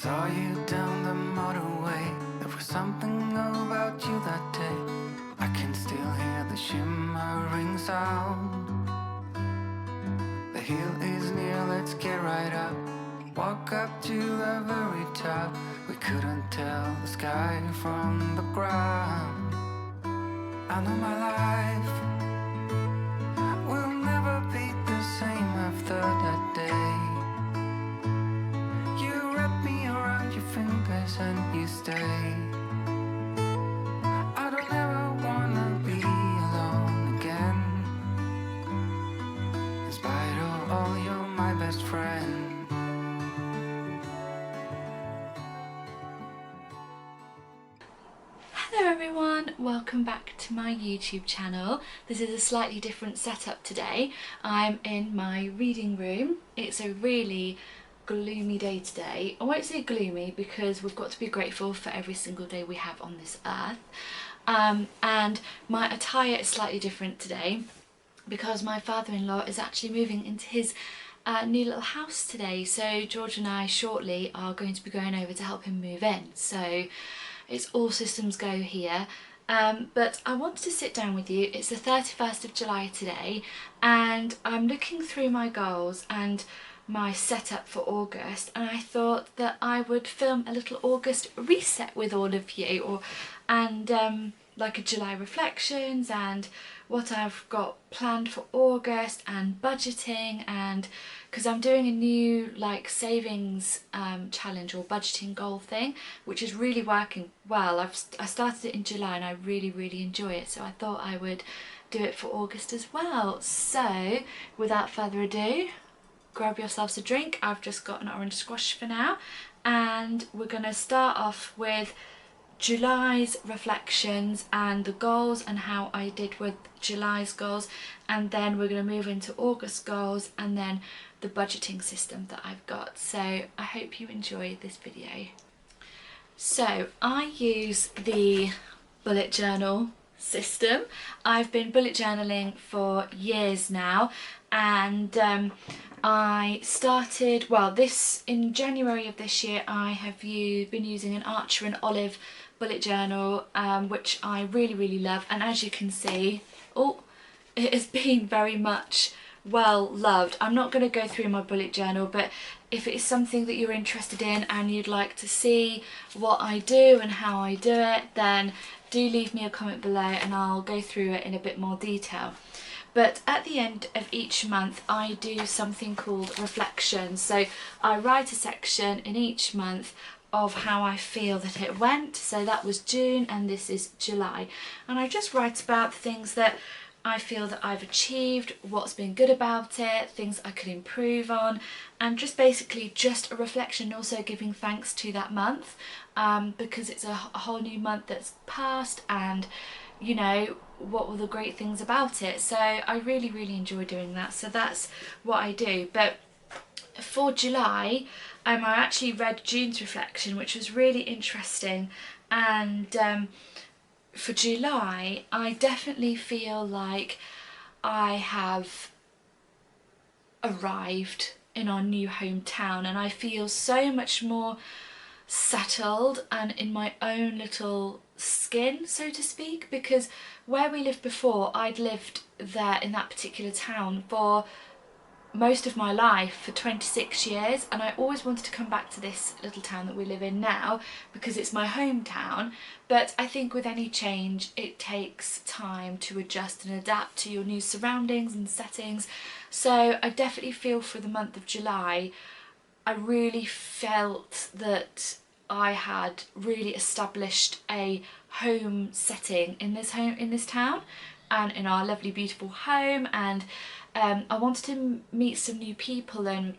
Saw you down the motorway. There was something about you that day. I can still hear the shimmering sound. The hill is near, let's get right up. Walk up to the very top. We couldn't tell the sky from the ground. I know my life will never be the same after that day. You wrap me around your fingers and you stay. I don't ever wanna be alone again. In spite of all, you're my best friend. Hello everyone, welcome back to my YouTube channel. This is a slightly different setup today. I'm in my reading room. It's a really gloomy day today. I won't say gloomy because we've got to be grateful for every single day we have on this earth. And my attire is slightly different today because my father-in-law is actually moving into his new little house today. So George and I shortly are going to be going over to help him move in. So it's all systems go here. But I wanted to sit down with you. It's the 31st of July today and I'm looking through my goals and my setup for August, and I thought that I would film a little August reset with all of you, like a July reflections and what I've got planned for August and budgeting, and because I'm doing a new like savings challenge or budgeting goal thing, which is really working well. I started it in July and I really enjoy it, so I thought I would do it for August as well. So without further ado, grab yourselves a drink. I've just got an orange squash for now, and we're going to start off with July's reflections and the goals and how I did with July's goals, and then we're going to move into August goals and then the budgeting system that I've got. So I hope you enjoy this video. So I use the bullet journal system. I've been bullet journaling for years now, and I started, well, in January of this year I have been using an Archer and Olive bullet journal, which I really love, and as you can see, it has been very much well loved. I'm not going to go through my bullet journal, but if it is something that you're interested in and you'd like to see what I do and how I do it, then do leave me a comment below and I'll go through it in a bit more detail. But at the end of each month I do something called reflections. So I write a section in each month of how I feel that it went. So that was June and this is July, and I just write about things that I feel that I've achieved, what's been good about it, things I could improve on, and just basically just a reflection, also giving thanks to that month, because it's a whole new month that's passed, and you know, what were the great things about it. So I really enjoy doing that, so that's what I do. But for July, I actually read June's reflection, which was really interesting, and for July I definitely feel like I have arrived in our new hometown, and I feel so much more settled and in my own little skin, so to speak, because where we lived before, I'd lived there in that particular town for most of my life, for 26 years, and I always wanted to come back to this little town that we live in now because it's my hometown. But I think with any change it takes time to adjust and adapt to your new surroundings and settings. So I definitely feel for the month of July I really felt that I had really established a home setting in this town and in our lovely beautiful home, and I wanted to meet some new people and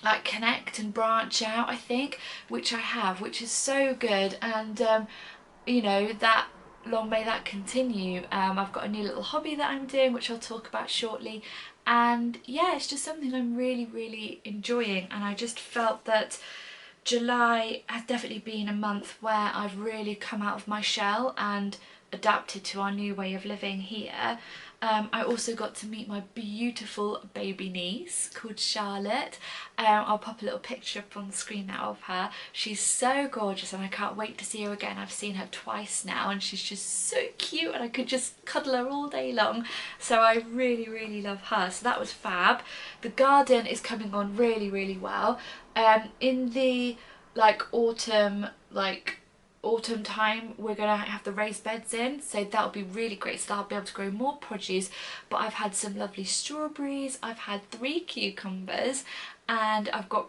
like connect and branch out, I think, which I have, which is so good, and you know, that long may that continue. I've got a new little hobby that I'm doing, which I'll talk about shortly, and yeah, it's just something I'm really enjoying, and I just felt that July has definitely been a month where I've really come out of my shell and adapted to our new way of living here. I also got to meet my beautiful baby niece called Charlotte. I'll pop a little picture up on the screen now of her. She's so gorgeous and I can't wait to see her again. I've seen her twice now and she's just so cute and I could just cuddle her all day long. So I really, really love her. So that was fab. The garden is coming on really, really well. In the autumn time, we're gonna have the raised beds in, so that'll be really great, so I'll be able to grow more produce. But I've had some lovely strawberries, I've had 3 cucumbers, and I've got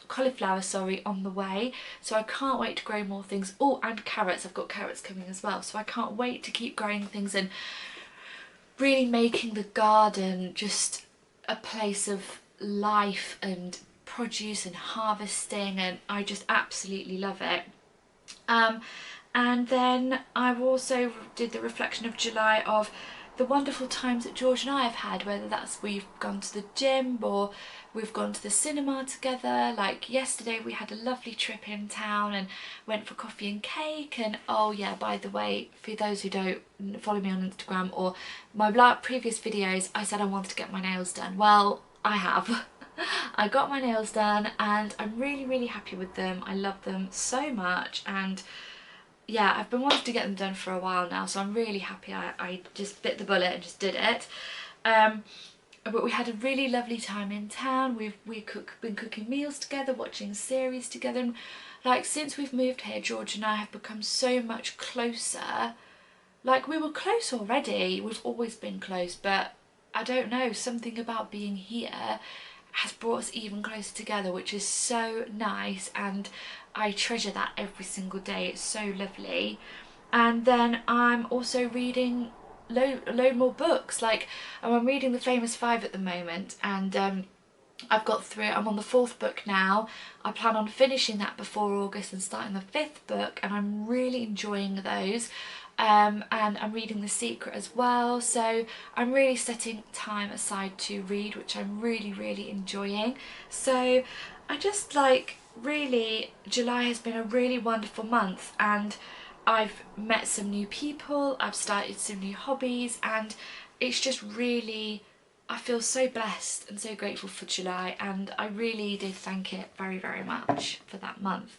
cauliflower, sorry, on the way, so I can't wait to grow more things. Oh, and carrots, I've got carrots coming as well, so I can't wait to keep growing things and really making the garden just a place of life and produce and harvesting, and I just absolutely love it. And then I've also did the reflection of July of the wonderful times that George and I have had, whether that's we've gone to the gym or we've gone to the cinema together. Like yesterday we had a lovely trip in town and went for coffee and cake. And oh yeah, by the way, for those who don't follow me on Instagram or my previous videos, I said I wanted to get my nails done. Well, I have. I got my nails done and I'm really, really happy with them. I love them so much, and yeah, I've been wanting to get them done for a while now, so I'm really happy I just bit the bullet and just did it. But we had a really lovely time in town. We've been cooking meals together, watching series together, and like since we've moved here, George and I have become so much closer. Like we were close already, we've always been close, but I don't know, something about being here has brought us even closer together, which is so nice, and I treasure that every single day. It's so lovely. And then I'm also reading a load more books. Like I'm reading The Famous Five at the moment, and I've got through, I'm on the 4th book now. I plan on finishing that before August and starting the 5th book, and I'm really enjoying those. And I'm reading The Secret as well, so I'm really setting time aside to read, which I'm really, really enjoying. So I just really, July has been a really wonderful month, and I've met some new people, I've started some new hobbies, and it's just really, I feel so blessed and so grateful for July, and I really did thank it very, very much for that month.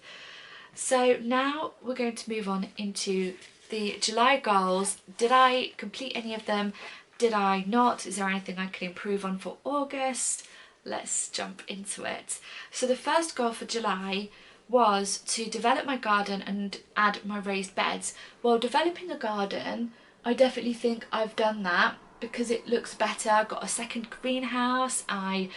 So now we're going to move on into the July goals. Did I complete any of them? Did I not? Is there anything I can improve on for August? Let's jump into it. So the first goal for July was to develop my garden and add my raised beds. Well, developing a garden, I definitely think I've done that because it looks better. I've got a second greenhouse. I've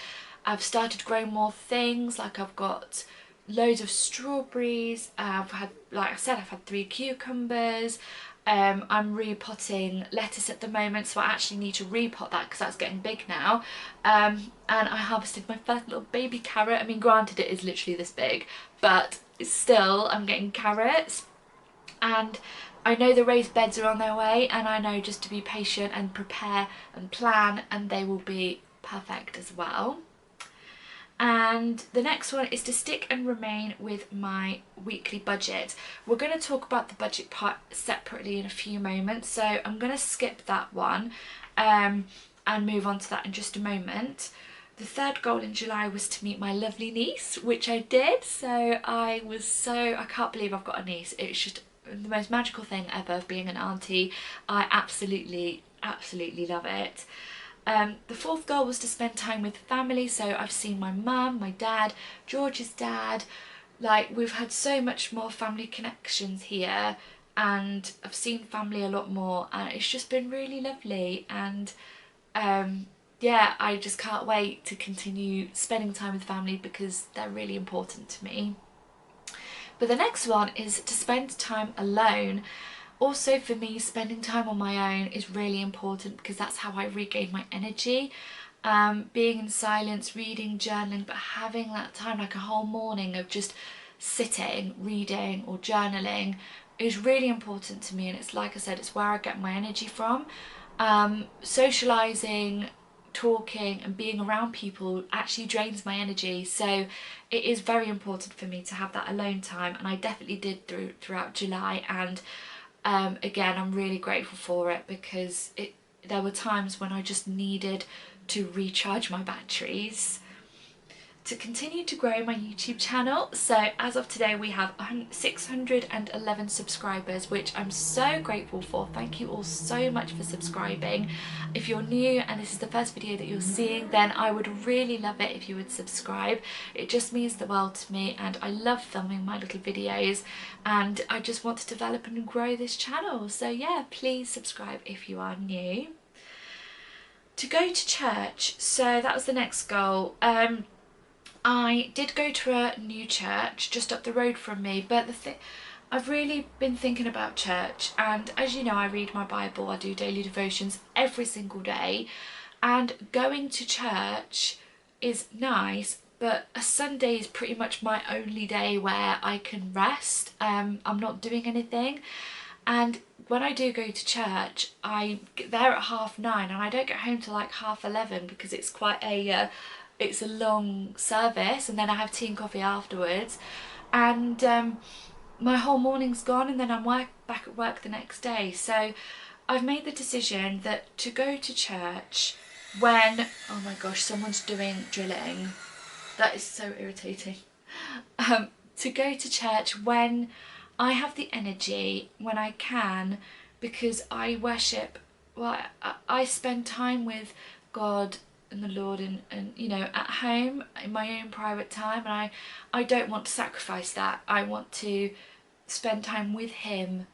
started growing more things, like I've got loads of strawberries. I've had, like I said, I've had 3 cucumbers. I'm repotting lettuce at the moment, so I actually need to repot that because that's getting big now. And I harvested my first little baby carrot. I mean, granted it is literally this big, but still I'm getting carrots. And I know the raised beds are on their way, and I know just to be patient and prepare and plan, and they will be perfect as well. And the next one is to stick and remain with my weekly budget. We're going to talk about the budget part separately in a few moments, so I'm going to skip that one and move on to that in just a moment. The third goal in July was to meet my lovely niece, which I did. So I can't believe I've got a niece. It's just the most magical thing ever of being an auntie. I absolutely, absolutely love it. The fourth goal was to spend time with family, so I've seen my mum, my dad, George's dad. Like, we've had so much more family connections here, and I've seen family a lot more, and it's just been really lovely. And yeah, I just can't wait to continue spending time with family because they're really important to me. But the next one is to spend time alone. Also for me, spending time on my own is really important because that's how I regain my energy. Being in silence, reading, journaling, but having that time, like a whole morning of just sitting, reading or journaling, is really important to me. And it's like I said, it's where I get my energy from. Socialising, talking and being around people actually drains my energy, so it is very important for me to have that alone time, and I definitely did throughout July. And again, I'm really grateful for it because there were times when I just needed to recharge my batteries to continue to grow my YouTube channel. So as of today we have 611 subscribers, which I'm so grateful for. Thank you all so much for subscribing. If you're new and this is the first video that you're seeing, then I would really love it if you would subscribe. It just means the world to me, and I love filming my little videos, and I just want to develop and grow this channel. So yeah, please subscribe if you are new. To go to church, so that was the next goal. I did go to a new church just up the road from me, but I've really been thinking about church, and as you know, I read my Bible, I do daily devotions every single day, and going to church is nice, but a Sunday is pretty much my only day where I can rest. I'm not doing anything, and when I do go to church, I get there at 9:30 and I don't get home till like 11:30 because it's quite a it's a long service, and then I have tea and coffee afterwards, and my whole morning's gone, and then I'm back at work the next day. So I've made the decision that to go to church when, oh my gosh, someone's doing drilling, that is so irritating, to go to church when I have the energy, when I can, because I worship, well, I spend time with God and the Lord, and you know, at home in my own private time, and I don't want to sacrifice that. I want to spend time with Him,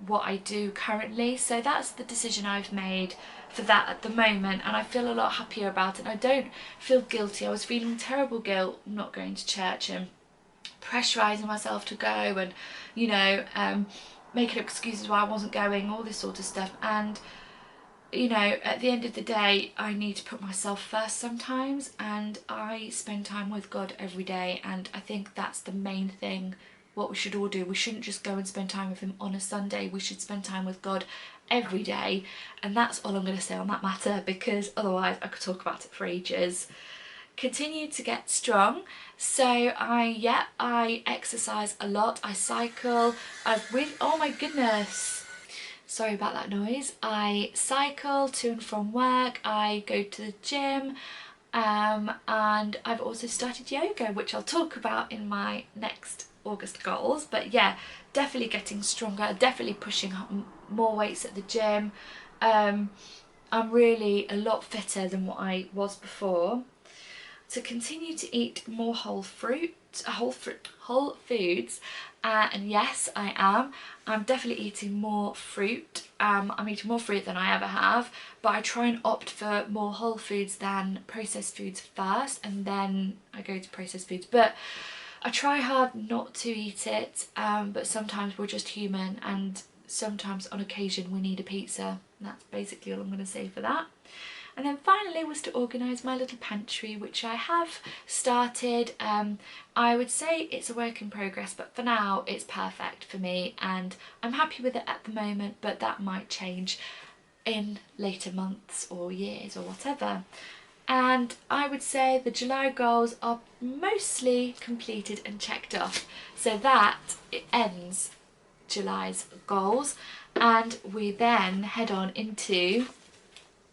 what I do currently. So that's the decision I've made for that at the moment, and I feel a lot happier about it. I don't feel guilty. I was feeling terrible guilt not going to church and pressurising myself to go, and you know, making up excuses why I wasn't going, all this sort of stuff. And you know, at the end of the day, I need to put myself first sometimes, and I spend time with God every day, and I think that's the main thing what we should all do. We shouldn't just go and spend time with Him on a Sunday, we should spend time with God every day, and that's all I'm going to say on that matter, because otherwise I could talk about it for ages. Continue to get strong, so I exercise a lot, I cycle, oh my goodness, sorry about that noise. I cycle to and from work, I go to the gym, and I've also started yoga, which I'll talk about in my next August goals. But yeah, definitely getting stronger, definitely pushing more weights at the gym. I'm really a lot fitter than what I was before. To continue to eat more whole foods, and yes, I am. I'm definitely eating more fruit. I'm eating more fruit than I ever have, but I try and opt for more whole foods than processed foods first, and then I go to processed foods. But I try hard not to eat it, but sometimes we're just human, and sometimes on occasion we need a pizza. And that's basically all I'm going to say for that. And then finally was to organise my little pantry, which I have started. I would say it's a work in progress, but for now it's perfect for me, and I'm happy with it at the moment, but that might change in later months or years or whatever. And I would say the July goals are mostly completed and checked off. So that it ends July's goals, and we then head on into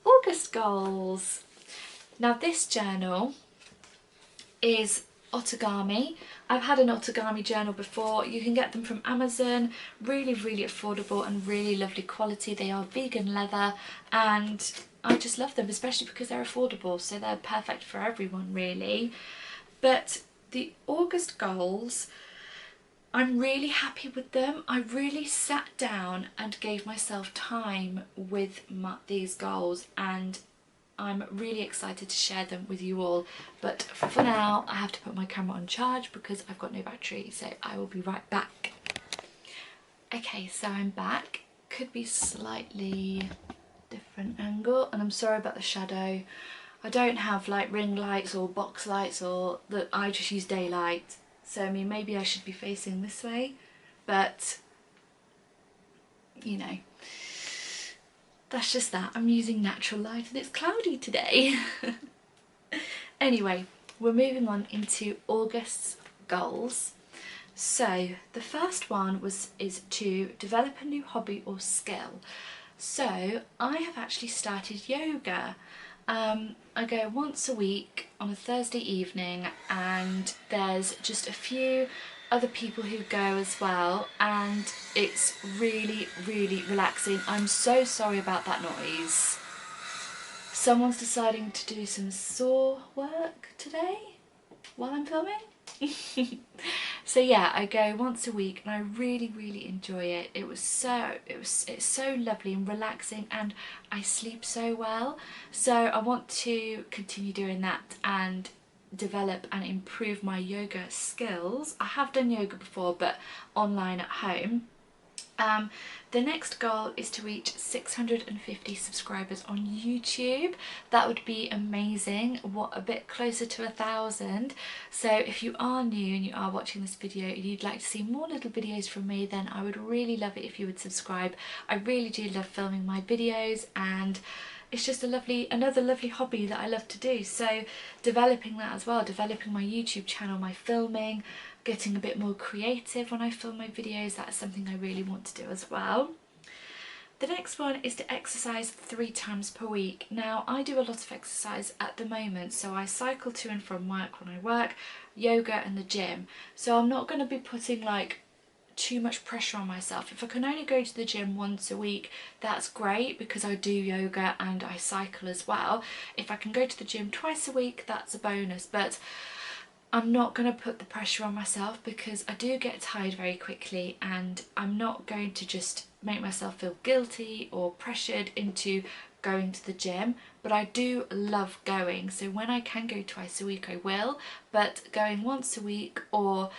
August goals. Now this journal is origami. I've had an origami journal before. You can get them from Amazon, really affordable and really lovely quality. They are vegan leather, and I just love them, especially because they're affordable, so they're perfect for everyone really. But the August goals, I'm really happy with them. I really sat down and gave myself time with these goals, and I'm really excited to share them with you all. But for now, I have to put my camera on charge because I've got no battery, so I will be right back. Okay, so I'm back. Could be slightly different angle, and I'm sorry about the shadow. I don't have like ring lights or box lights, or that I just use daylight. So I mean, maybe I should be facing this way, but you know, that's just that. I'm using natural light and it's cloudy today. Anyway, we're moving on into August's goals. So the first one is to develop a new hobby or skill. So I have actually started yoga. I go once a week on a Thursday evening, and there's just a few other people who go as well, and it's really, really relaxing. I'm so sorry about that noise. Someone's deciding to do some saw work today while I'm filming. So yeah, I go once a week and I really, really enjoy it. It's so lovely and relaxing, and I sleep so well. So I want to continue doing that and develop and improve my yoga skills. I have done yoga before, but online at home. The next goal is to reach 650 subscribers on YouTube. That would be amazing. What, a bit closer to 1,000. So if you are new and you are watching this video and you'd like to see more little videos from me, then I would really love it if you would subscribe. I really do love filming my videos, and it's just another lovely hobby that I love to do. So developing that as well, developing my YouTube channel, my filming, getting a bit more creative when I film my videos, that's something I really want to do as well. The next one is to exercise 3 times per week. Now, I do a lot of exercise at the moment, so I cycle to and from work when I work, yoga and the gym. So I'm not going to be putting like too much pressure on myself. If I can only go to the gym once a week, that's great, because I do yoga and I cycle as well. If I can go to the gym twice a week, that's a bonus, but I'm not going to put the pressure on myself, because I do get tired very quickly, and I'm not going to just make myself feel guilty or pressured into going to the gym. But I do love going, so when I can go twice a week I will, but going once a week, or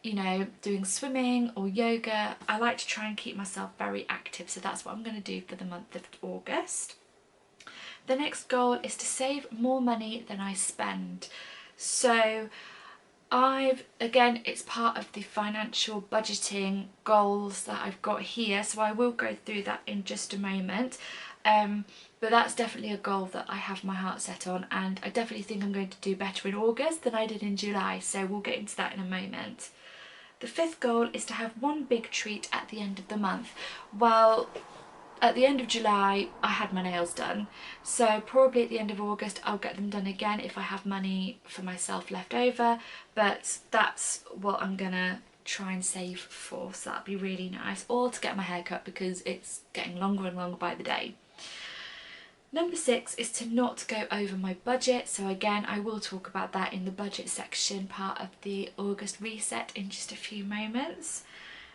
you know, doing swimming or yoga, I like to try and keep myself very active, so that's what I'm going to do for the month of August. The next goal is to save more money than I spend. So again, it's part of the financial budgeting goals that I've got here, so I will go through that in just a moment. But that's definitely a goal that I have my heart set on, and I definitely think I'm going to do better in August than I did in July, so we'll get into that in a moment. The 5th goal is to have one big treat at the end of the month. Well, at the end of July I had my nails done, so probably at the end of August I'll get them done again if I have money for myself left over, but that's what I'm gonna try and save for, so that'd be really nice. Or to get my hair cut, because it's getting longer and longer by the day. Number 6 is to not go over my budget, so again I will talk about that in the budget section part of the August reset in just a few moments.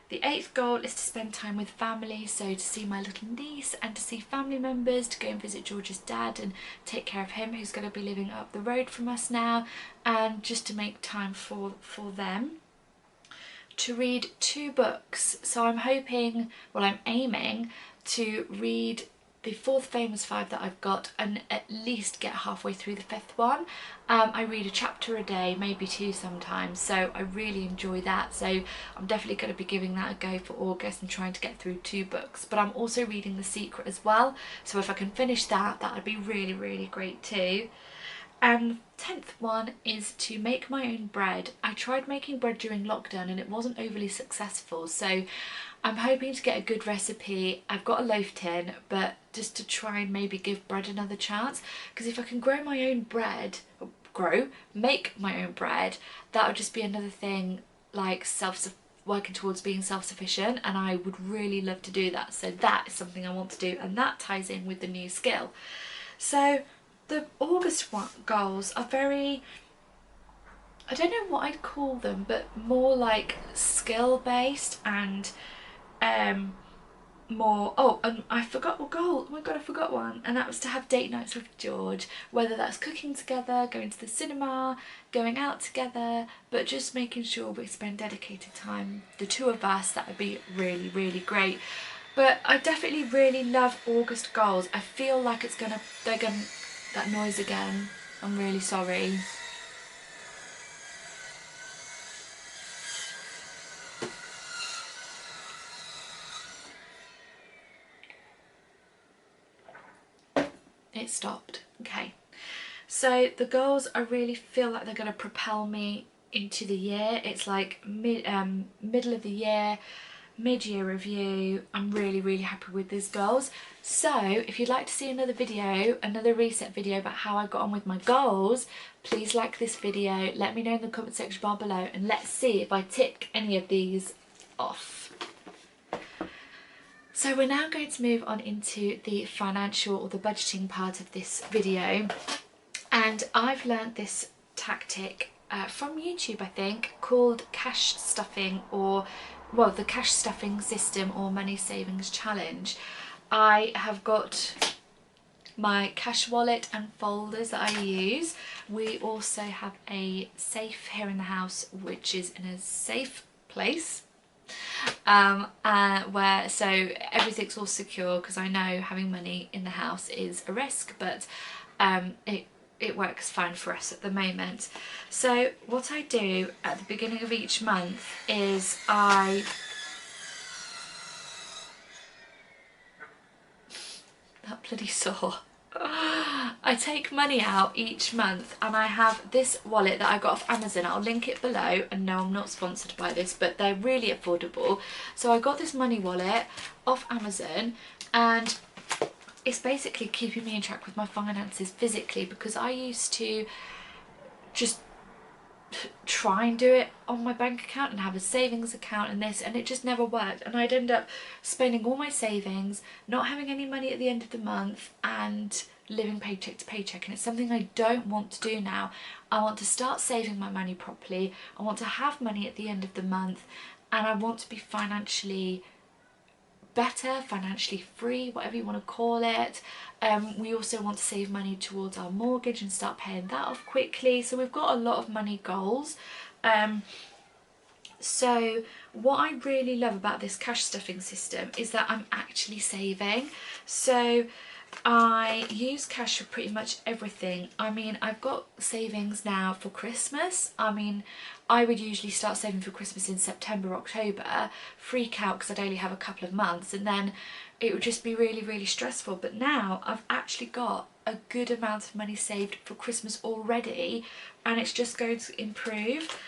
The 8th goal is to spend time with family, so to see my little niece and to see family members, to go and visit George's dad and take care of him, who's going to be living up the road from us now, and just to make time for them. To read 2 books, so I'm aiming to read the 4th Famous 5 that I've got and at least get halfway through the 5th one. I read a chapter a day, maybe 2 sometimes, so I really enjoy that, so I'm definitely going to be giving that a go for August and trying to get through 2 books. But I'm also reading The Secret as well, so if I can finish that, that would be really, really great too. And 10th one is to make my own bread. I tried making bread during lockdown and it wasn't overly successful, so I'm hoping to get a good recipe. I've got a loaf tin, but just to try and maybe give bread another chance, because if I can make my own bread, that would just be another thing, like working towards being self-sufficient, and I would really love to do that. So that is something I want to do, and that ties in with the new skill. So the August goals are very, I don't know what I'd call them, but more like skill based and I forgot a goal. Oh my god, I forgot one, and that was to have date nights with George, whether that's cooking together, going to the cinema, going out together, but just making sure we spend dedicated time, the 2 of us. That would be really, really great. But I definitely really love August goals. I feel like that noise again, I'm really sorry. It stopped. Okay, so the goals, I really feel like they're going to propel me into the year. It's like middle of the year, mid-year review. I'm really happy with these goals. So if you'd like to see another video, another reset video about how I got on with my goals, please like this video, let me know in the comment section bar below, and let's see if I tick any of these off. So we're now going to move on into the financial or the budgeting part of this video, and I've learned this tactic from YouTube, I think, called cash stuffing, or well, the cash stuffing system or money savings challenge. I have got my cash wallet and folders that I use. We also have a safe here in the house, which is in a safe place, where so everything's all secure, because I know having money in the house is a risk, but it works fine for us at the moment. So what I do at the beginning of each month is that bloody saw. I take money out each month, and I have this wallet that I got off Amazon. I'll link it below, and no, I'm not sponsored by this, but they're really affordable. So I got this money wallet off Amazon, and it's basically keeping me in track with my finances physically, because I used to just try and do it on my bank account and have a savings account and this, and it just never worked, and I'd end up spending all my savings, not having any money at the end of the month, and living paycheck to paycheck. And it's something I don't want to do now. I want to start saving my money properly. I want to have money at the end of the month, and I want to be financially better, financially free, whatever you want to call it. We also want to save money towards our mortgage and start paying that off quickly. So we've got a lot of money goals. So what I really love about this cash stuffing system is that I'm actually saving. So I use cash for pretty much everything. I mean, I've got savings now for Christmas. I mean, I would usually start saving for Christmas in September, October, freak out because I'd only have a couple of months, and then it would just be really stressful. But now I've actually got a good amount of money saved for Christmas already, and it's just going to improve.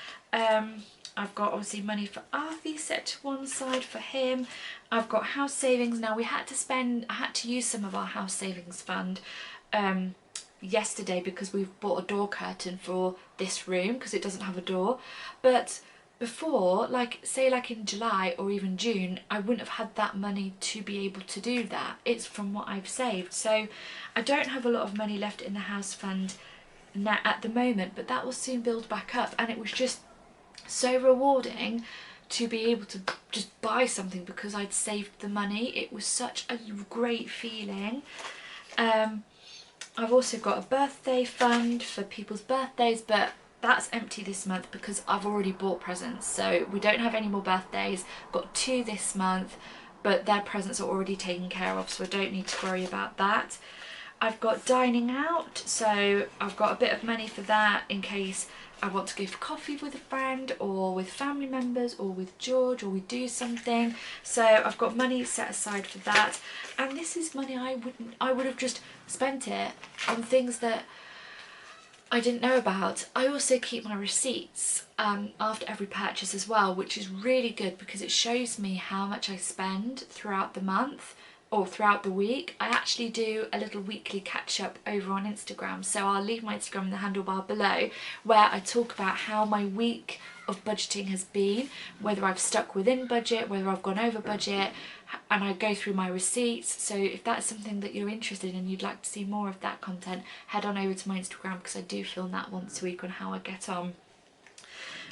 I've got obviously money for Arthie set to one side for him. I've got house savings. Now I had to use some of our house savings fund yesterday, because we've bought a door curtain for this room because it doesn't have a door. But before, like say like in July or even June, I wouldn't have had that money to be able to do that. It's from what I've saved. So I don't have a lot of money left in the house fund now at the moment, but that will soon build back up. And it was just so rewarding to be able to just buy something because I'd saved the money. It was such a great feeling. I've also got a birthday fund for people's birthdays, but that's empty this month because I've already bought presents, so we don't have any more birthdays. Got 2 this month, but their presents are already taken care of, so I don't need to worry about that. I've got dining out, so I've got a bit of money for that in case I want to go for coffee with a friend or with family members or with George, or we do something. So I've got money set aside for that. And this is money I would have just spent it on things that I didn't know about. I also keep my receipts after every purchase as well, which is really good because it shows me how much I spend throughout the month or throughout the week. I actually do a little weekly catch up over on Instagram, so I'll leave my Instagram in the handlebar below, where I talk about how my week of budgeting has been, whether I've stuck within budget, whether I've gone over budget, and I go through my receipts. So if that's something that you're interested in and you'd like to see more of that content, head on over to my Instagram, because I do film that once a week on how I get on.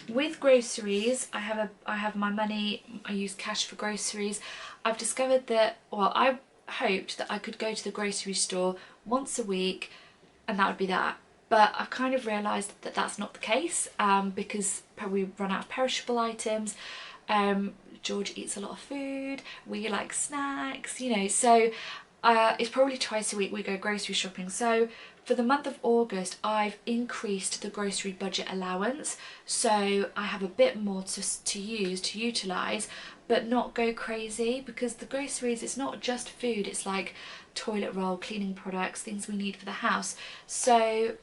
With groceries, I have my money, I use cash for groceries. I've discovered that, well, I hoped that I could go to the grocery store once a week and that would be that. But I've kind of realised that that's not the case, because we run out of perishable items. George eats a lot of food, we like snacks, you know, so it's probably twice a week we go grocery shopping. So for the month of August, I've increased the grocery budget allowance, so I have a bit more to utilise, but not go crazy, because the groceries, it's not just food, it's like toilet roll, cleaning products, things we need for the house. So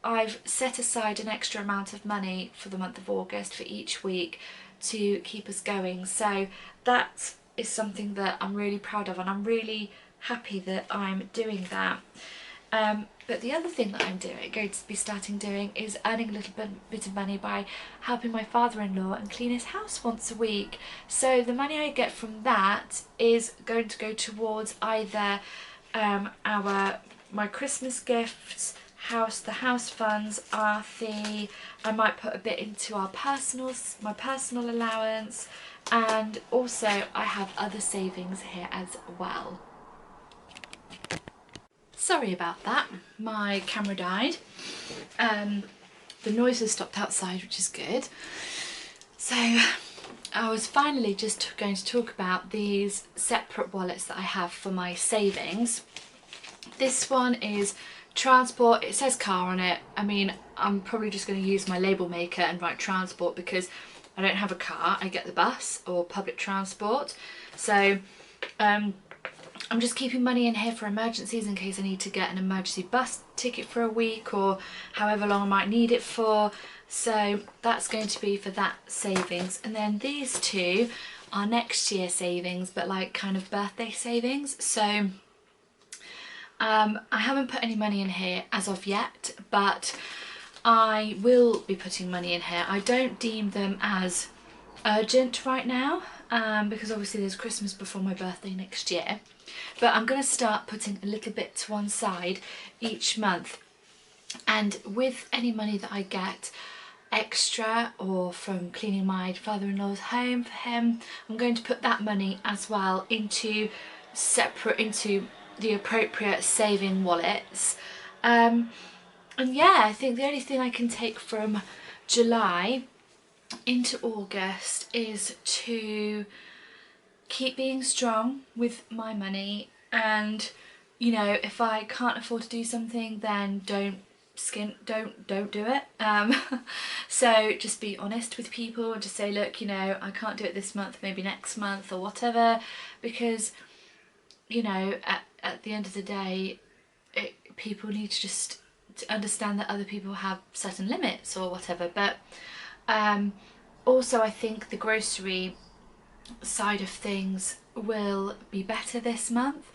I've set aside an extra amount of money for the month of August for each week to keep us going. So that is something that I'm really proud of, and I'm really happy that I'm doing that. But the other thing that I'm going to be starting doing is earning a little bit of money by helping my father-in-law and clean his house once a week. So the money I get from that is going to go towards either my Christmas gifts, the house funds, Arthi. I might put a bit into my personal allowance, and also I have other savings here as well. Sorry about that, my camera died. The noise has stopped outside, which is good. So I was finally just going to talk about these separate wallets that I have for my savings. This one is transport. It says car on it. I mean, I'm probably just going to use my label maker and write transport because I don't have a car. I get the bus or public transport. So I'm just keeping money in here for emergencies in case I need to get an emergency bus ticket for a week or however long I might need it for. So that's going to be for that savings. And then these two are next year savings, but like kind of birthday savings. So I haven't put any money in here as of yet, but I will be putting money in here. I don't deem them as urgent right now because obviously there's Christmas before my birthday next year. But I'm going to start putting a little bit to one side each month, and with any money that I get extra or from cleaning my father-in-law's home for him, I'm going to put that money as well into the appropriate saving wallets. And yeah, I think the only thing I can take from July into August is to keep being strong with my money, and you know, if I can't afford to do something, then don't do it. So just be honest with people and just say, look, you know, I can't do it this month, maybe next month or whatever, because you know, at the end of the day, people need to just understand that other people have certain limits or whatever. But also I think the grocery side of things will be better this month.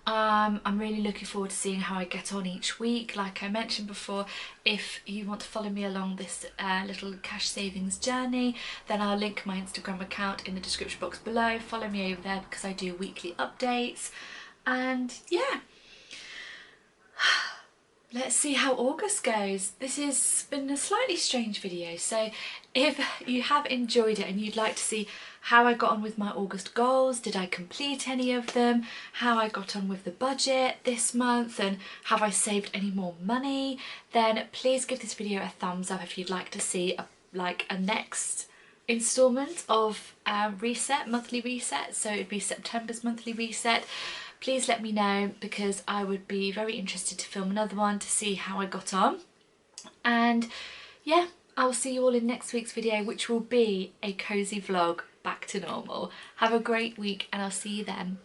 I'm really looking forward to seeing how I get on each week. Like I mentioned before, if you want to follow me along this little cash savings journey, then I'll link my Instagram account in the description box below. Follow me over there because I do weekly updates. And yeah, let's see how August goes. This has been a slightly strange video, so if you have enjoyed it and you'd like to see how I got on with my August goals, did I complete any of them, how I got on with the budget this month, and have I saved any more money, then please give this video a thumbs up if you'd like to see a next instalment of monthly reset. So it'd be September's monthly reset. Please let me know because I would be very interested to film another one to see how I got on. And yeah, I'll see you all in next week's video, which will be a cozy vlog back to normal. Have a great week and I'll see you then.